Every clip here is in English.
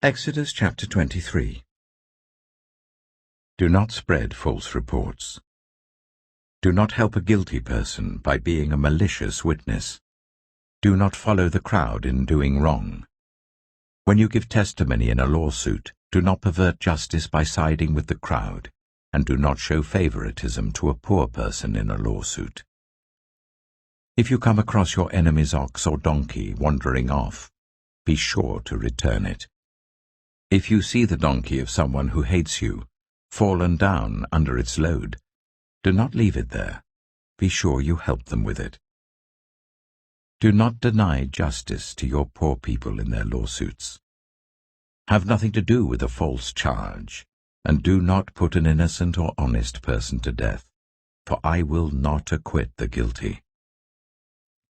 Exodus chapter 23. Do not spread false reports. Do not help a guilty person by being a malicious witness. Do not follow the crowd in doing wrong. When you give testimony in a lawsuit, do not pervert justice by siding with the crowd, and do not show favoritism to a poor person in a lawsuit. If you come across your enemy's ox or donkey wandering off, be sure to return it. If you see the donkey of someone who hates you, fallen down under its load, do not leave it there. Be sure you help them with it. Do not deny justice to your poor people in their lawsuits. Have nothing to do with a false charge, and do not put an innocent or honest person to death, for I will not acquit the guilty.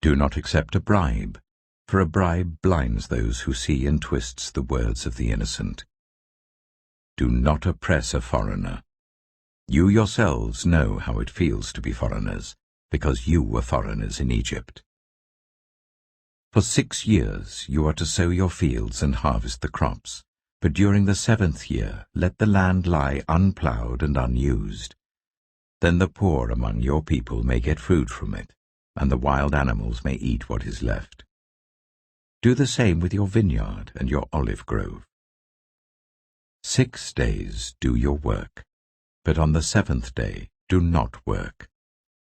Do not accept a bribe, for a bribe blinds those who see and twists the words of the innocent. Do not oppress a foreigner. You yourselves know how it feels to be foreigners, because you were foreigners in Egypt. For 6 years you are to sow your fields and harvest the crops, but during the 7th year let the land lie unplowed and unused. Then the poor among your people may get food from it, and the wild animals may eat what is left. Do the same with your vineyard and your olive grove. 6 days do your work, but on the 7th day do not work,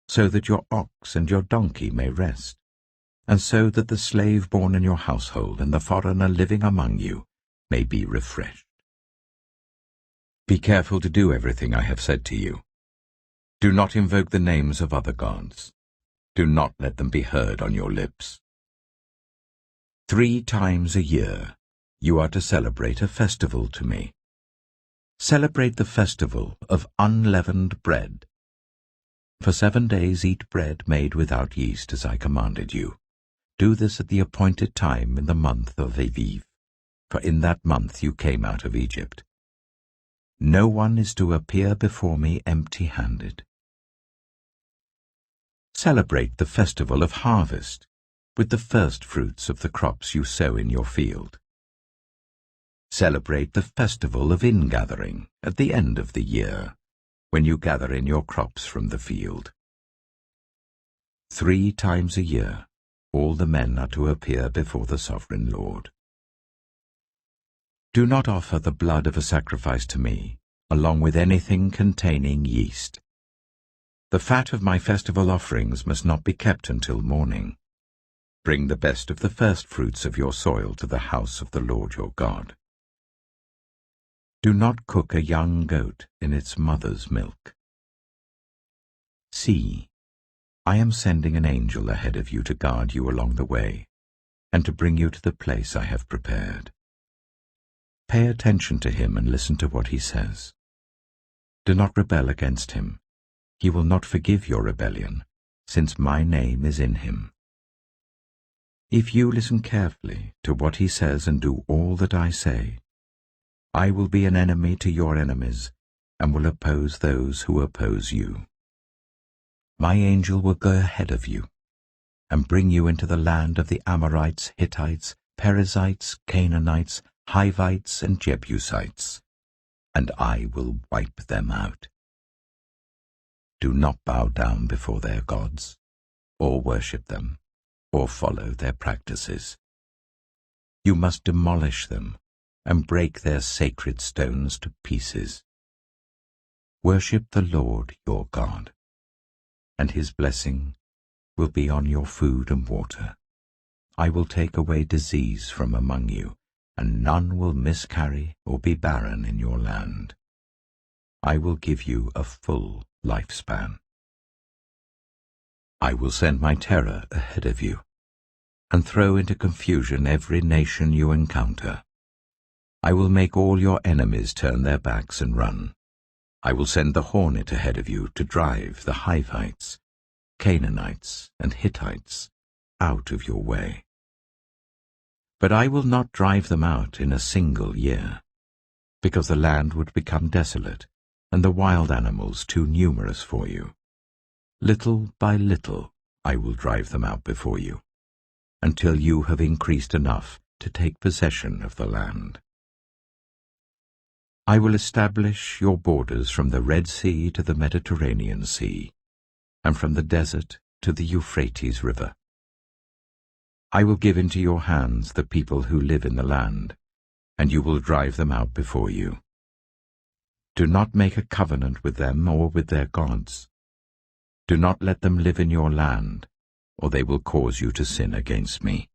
so that your ox and your donkey may rest, and so that the slave born in your household and the foreigner living among you may be refreshed. Be careful to do everything I have said to you. Do not invoke the names of other gods. Do not let them be heard on your lips. 3 times a year you are to celebrate a festival to me. Celebrate the festival of unleavened bread. For 7 days eat bread made without yeast, as I commanded you. Do this at the appointed time in the month of Aviv, for in that month you came out of Egypt. No one is to appear before me empty-handed. Celebrate the festival of harvest with the first fruits of the crops you sow in your field. Celebrate the festival of ingathering at the end of the year, when you gather in your crops from the field. 3 times a year all the men are to appear before the sovereign Lord. Do not offer the blood of a sacrifice to me, along with anything containing yeast. The fat of my festival offerings must not be kept until morning. Bring the best of the first fruits of your soil to the house of the Lord your God. Do not cook a young goat in its mother's milk. See, I am sending an angel ahead of you to guard you along the way, and to bring you to the place I have prepared. Pay attention to him and listen to what he says. Do not rebel against him. He will not forgive your rebellion, since my name is in him. If you listen carefully to what he says and do all that I say, I will be an enemy to your enemies, and will oppose those who oppose you. My angel will go ahead of you, and bring you into the land of the Amorites, Hittites, Perizzites, Canaanites, Hivites, and Jebusites, and I will wipe them out. Do not bow down before their gods, or worship them, or follow their practices. You must demolish them and break their sacred stones to pieces. Worship the Lord your God, and his blessing will be on your food and water. I will take away disease from among you, and none will miscarry or be barren in your land. I will give you a full lifespan. I will send my terror ahead of you, and throw into confusion every nation you encounter. I will make all your enemies turn their backs and run. I will send the hornet ahead of you to drive the Hivites, Canaanites, and Hittites out of your way. But I will not drive them out in a single year, because the land would become desolate, and the wild animals too numerous for you. Little by little I will drive them out before you, until you have increased enough to take possession of the land. I will establish your borders from the Red Sea to the Mediterranean Sea, and from the desert to the Euphrates River. I will give into your hands the people who live in the land, and you will drive them out before you. Do not make a covenant with them or with their gods. Do not let them live in your land, or they will cause you to sin against me,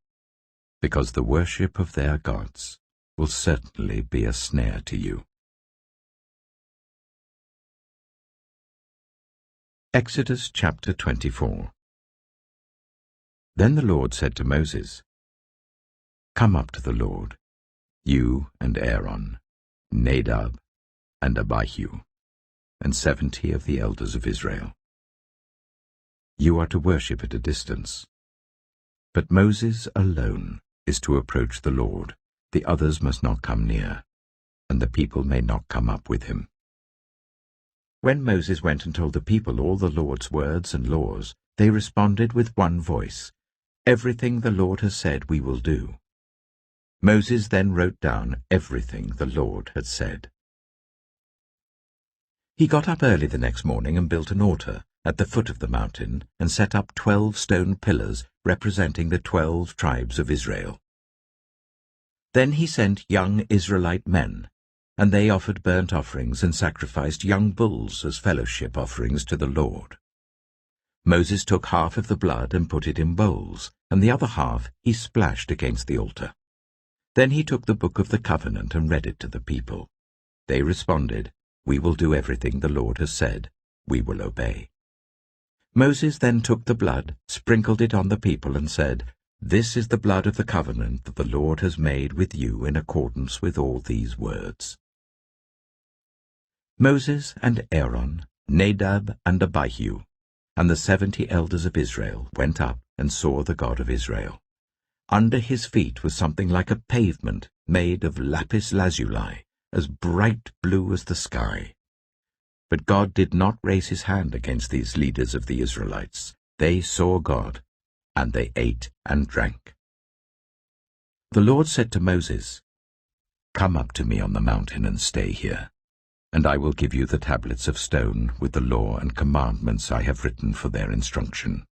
because the worship of their gods will certainly be a snare to you. Exodus chapter 24. Then the Lord said to Moses, Come up to the Lord, you and Aaron, Nadab and Abihu, and 70 of the elders of Israel. You are to worship at a distance. But Moses alone is to approach the Lord. The others must not come near, and the people may not come up with him. When Moses went and told the people all the Lord's words and laws, they responded with one voice, Everything the Lord has said we will do. Moses then wrote down everything the Lord had said. He got up early the next morning and built an altar at the foot of the mountain and set up 12 stone pillars representing the 12 tribes of Israel. Then he sent young Israelite men, and they offered burnt offerings and sacrificed young bulls as fellowship offerings to the Lord. Moses took half of the blood and put it in bowls, and the other half he splashed against the altar. Then he took the book of the covenant and read it to the people. They responded, We will do everything the Lord has said. We will obey. Moses then took the blood, sprinkled it on the people, and said, This is the blood of the covenant that the Lord has made with you in accordance with all these words. Moses and Aaron, Nadab and Abihu, and the 70 elders of Israel went up and saw the God of Israel. Under his feet was something like a pavement made of lapis lazuli, as bright blue as the sky. But God did not raise his hand against these leaders of the Israelites. They saw God, and they ate and drank. The Lord said to Moses, Come up to me on the mountain and stay here, and I will give you the tablets of stone with the law and commandments I have written for their instruction.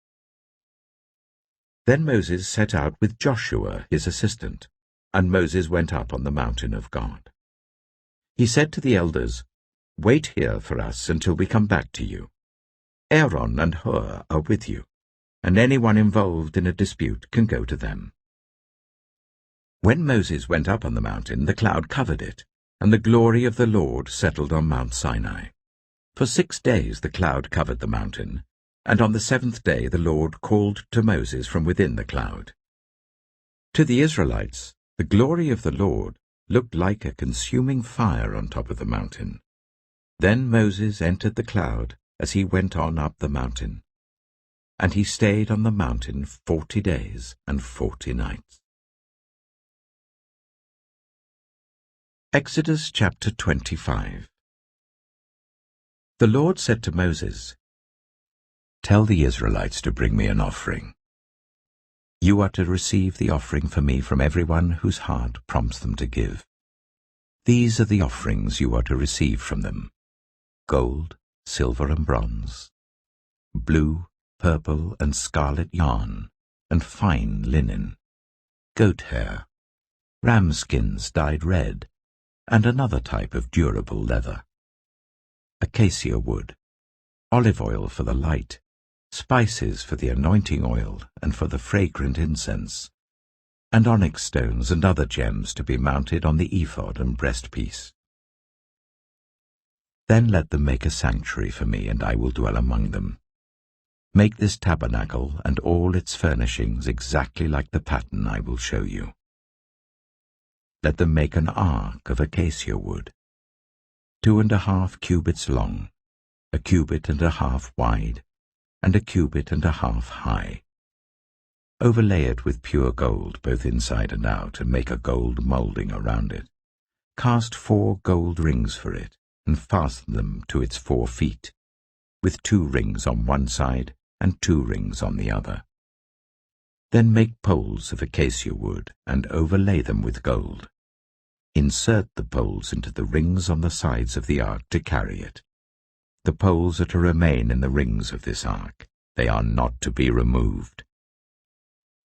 Then Moses set out with Joshua his assistant, and Moses went up on the mountain of God. He said to the elders, Wait here for us until we come back to you. Aaron and Hur are with you, and anyone involved in a dispute can go to them. When Moses went up on the mountain, the cloud covered it, and the glory of the Lord settled on Mount Sinai. For 6 days the cloud covered the mountain, and on the 7th day the Lord called to Moses from within the cloud. To the Israelites, the glory of the Lord looked like a consuming fire on top of the mountain. Then Moses entered the cloud as he went on up the mountain, and he stayed on the mountain 40 days and 40 nights. Exodus chapter 25. The Lord said to Moses, Tell the Israelites to bring me an offering. You are to receive the offering for me from everyone whose heart prompts them to give. These are the offerings you are to receive from them: gold, silver and bronze, blue, purple and scarlet yarn, and fine linen, goat hair, ram skins dyed red, and another type of durable leather, acacia wood, olive oil for the light, spices for the anointing oil and for the fragrant incense, and onyx stones and other gems to be mounted on the ephod and breastpiece. Then let them make a sanctuary for me, and I will dwell among them. Make this tabernacle and all its furnishings exactly like the pattern I will show you. Let them make an ark of acacia wood, 2.5 cubits long, 1.5 cubits wide, and 1.5 cubits high. Overlay it with pure gold both inside and out, and make a gold moulding around it. Cast 4 gold rings for it, and fasten them to its 4 feet, with 2 rings on one side and 2 rings on the other. Then make poles of acacia wood and overlay them with gold. Insert the poles into the rings on the sides of the ark to carry it. The poles are to remain in the rings of this ark. They are not to be removed.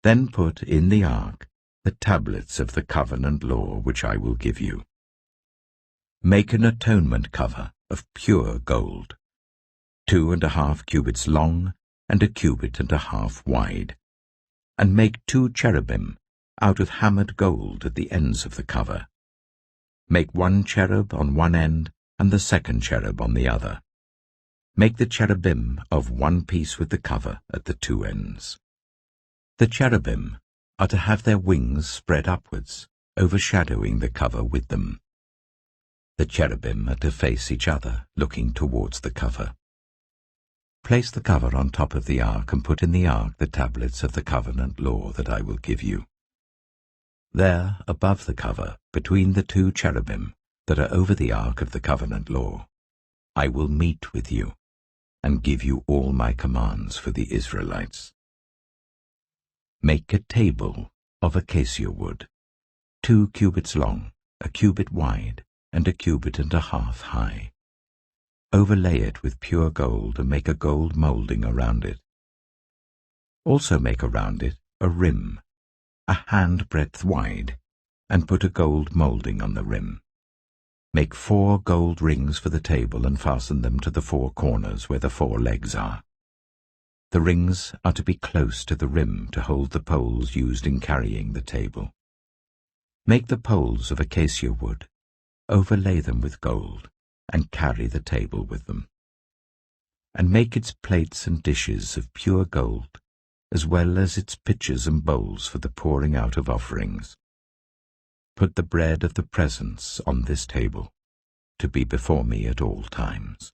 Then put in the ark the tablets of the covenant law which I will give you. Make an atonement cover of pure gold, 2.5 cubits long and 1.5 cubits wide, and make 2 cherubim out of hammered gold at the ends of the cover. Make 1 cherub on one end and the 2nd cherub on the other. Make the cherubim of one piece with the cover at the 2 ends. The cherubim are to have their wings spread upwards, overshadowing the cover with them. The cherubim are to face each other, looking towards the cover. Place the cover on top of the ark and put in the ark the tablets of the covenant law that I will give you. There, above the cover, between the 2 cherubim that are over the ark of the covenant law, I will meet with you and give you all my commands for the Israelites. Make a table of acacia wood, 2 cubits long, 1 cubit wide, and 1.5 cubits high. Overlay it with pure gold and make a gold moulding around it. Also make around it a rim, a handbreadth wide, and put a gold moulding on the rim. Make 4 gold rings for the table and fasten them to the 4 corners where the 4 legs are. The rings are to be close to the rim to hold the poles used in carrying the table. Make the poles of acacia wood, overlay them with gold, and carry the table with them. And make its plates and dishes of pure gold, as well as its pitchers and bowls for the pouring out of offerings. Put the bread of the presence on this table, to be before me at all times.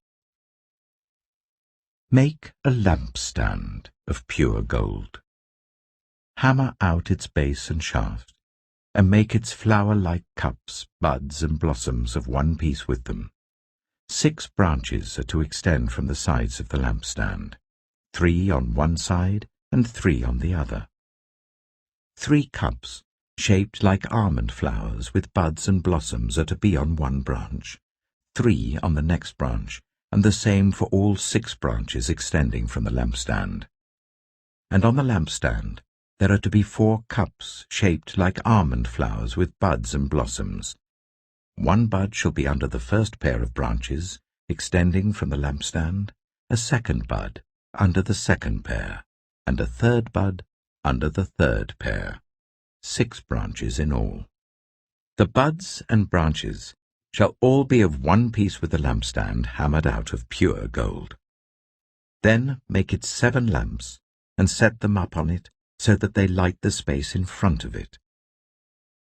Make a lampstand of pure gold. Hammer out its base and shaft, and make its flower-like cups, buds, and blossoms of one piece with them. 6 branches are to extend from the sides of the lampstand, 3 on one side and 3 on the other. 3 cups, shaped like almond flowers with buds and blossoms, are to be on one branch, 3 on the next branch, and the same for all 6 branches extending from the lampstand. And on the lampstand there are to be 4 cups shaped like almond flowers with buds and blossoms. 1 bud shall be under the first pair of branches extending from the lampstand, a 2nd bud under the 2nd pair, and a 3rd bud under the 3rd pair. 6 branches in all. The buds and branches shall all be of one piece with the lampstand hammered out of pure gold. Then make it 7 lamps, and set them up on it so that they light the space in front of it.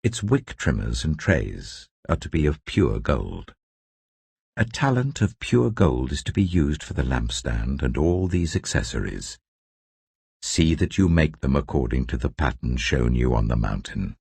Its wick trimmers and trays are to be of pure gold. A talent of pure gold is to be used for the lampstand and all these accessories. See that you make them according to the pattern shown you on the mountain.